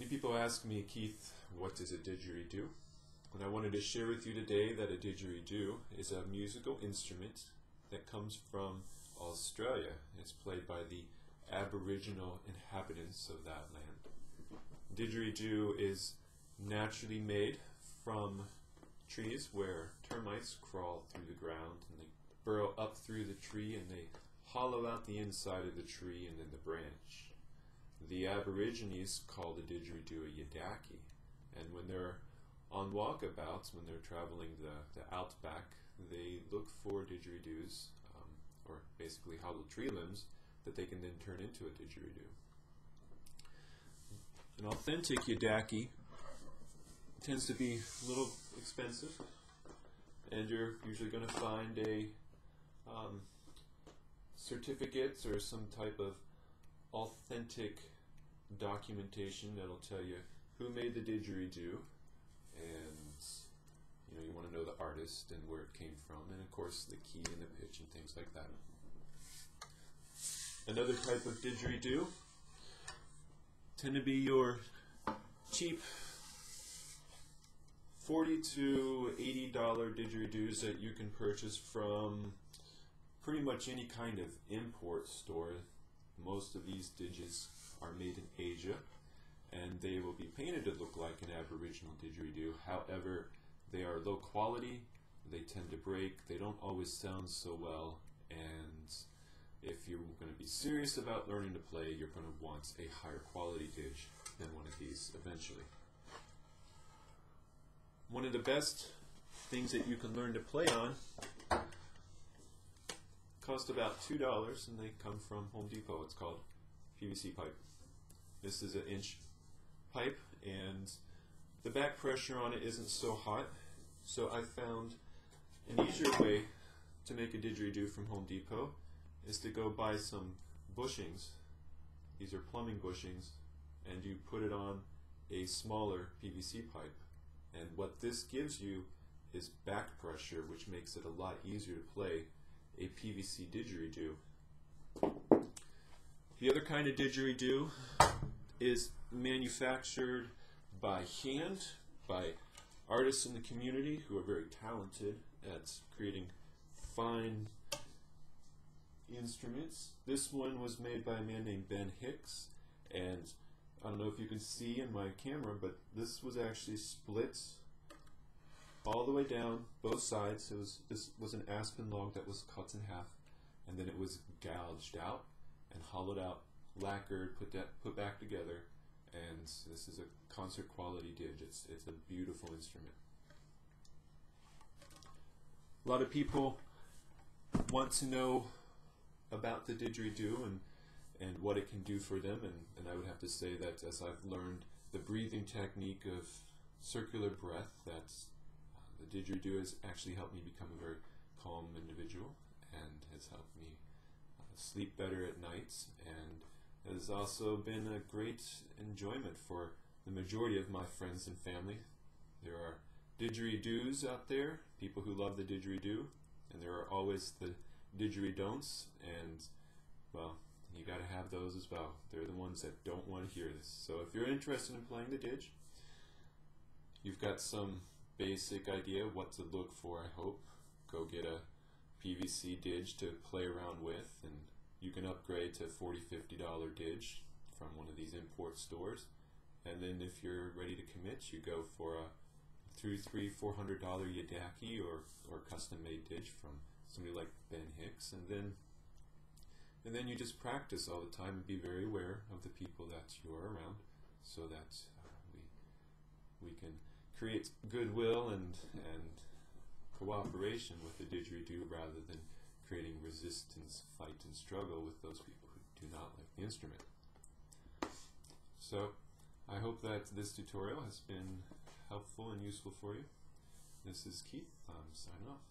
people ask me, Keith, what is a didgeridoo? And I wanted to share with you today that a didgeridoo is a musical instrument that comes from Australia. It's played by the Aboriginal inhabitants of that land. Didgeridoo is naturally made from trees where termites crawl through the ground and they burrow up through the tree and they hollow out the inside of the tree and then the branch. The Aborigines call the didgeridoo a yidaki, and when they're on walkabouts, when they're traveling the outback, they look for didgeridoos, or basically hollow tree limbs, that they can then turn into a didgeridoo. An authentic yidaki tends to be a little expensive, and you're usually going to find a certificates or some type of authentic documentation that'll tell you who made the didgeridoo, and you want to know the artist and where it came from, and of course the key and the pitch and things like that. Another type of didgeridoo tend to be your cheap $40 to $80 didgeridoos that you can purchase from pretty much any kind of import store. Most of these didges are made in Asia, and they will be painted to look like an Aboriginal didgeridoo. However, they are low quality, they tend to break, they don't always sound so well, and if you're going to be serious about learning to play, you're going to want a higher quality didge than one of these eventually. One of the best things that you can learn to play on cost about $2, and they come from Home Depot. It's called PVC pipe. This is an inch pipe, and the back pressure on it isn't so hot, so I found an easier way to make a didgeridoo from Home Depot is to go buy some bushings. These are plumbing bushings, and you put it on a smaller PVC pipe, and what this gives you is back pressure, which makes it a lot easier to play a PVC didgeridoo. The other kind of didgeridoo is manufactured by hand by artists in the community who are very talented at creating fine instruments. This one was made by a man named Ben Hicks, and I don't know if you can see in my camera, but this was actually split all the way down, both sides. This was an aspen log that was cut in half, and then it was gouged out and hollowed out, lacquered, put back together, and this is a concert quality didge. It's a beautiful instrument. A lot of people want to know about the didgeridoo and what it can do for them, and I would have to say that as I've learned the breathing technique of circular breath, that's the didgeridoo has actually helped me become a very calm individual and has helped me sleep better at nights, and has also been a great enjoyment for the majority of my friends and family. There are didgeridoos out there, people who love the didgeridoo, and there are always the didgeridon'ts, and well, you got to have those as well. They're the ones that don't want to hear this. So if you're interested in playing the didge, you've got some basic idea what to look for, I hope. Go get a PVC didge to play around with, and you can upgrade to $40, $50 didge from one of these import stores. And then if you're ready to commit, you go for a $200, $300, $400 yidaki or custom-made didge from somebody like Ben Hicks, and then you just practice all the time and be very aware of the people that you are around, so that we can create goodwill and cooperation with the didgeridoo rather than creating resistance, fight, and struggle with those people who do not like the instrument. So I hope that this tutorial has been helpful and useful for you. This is Keith. I'm signing off.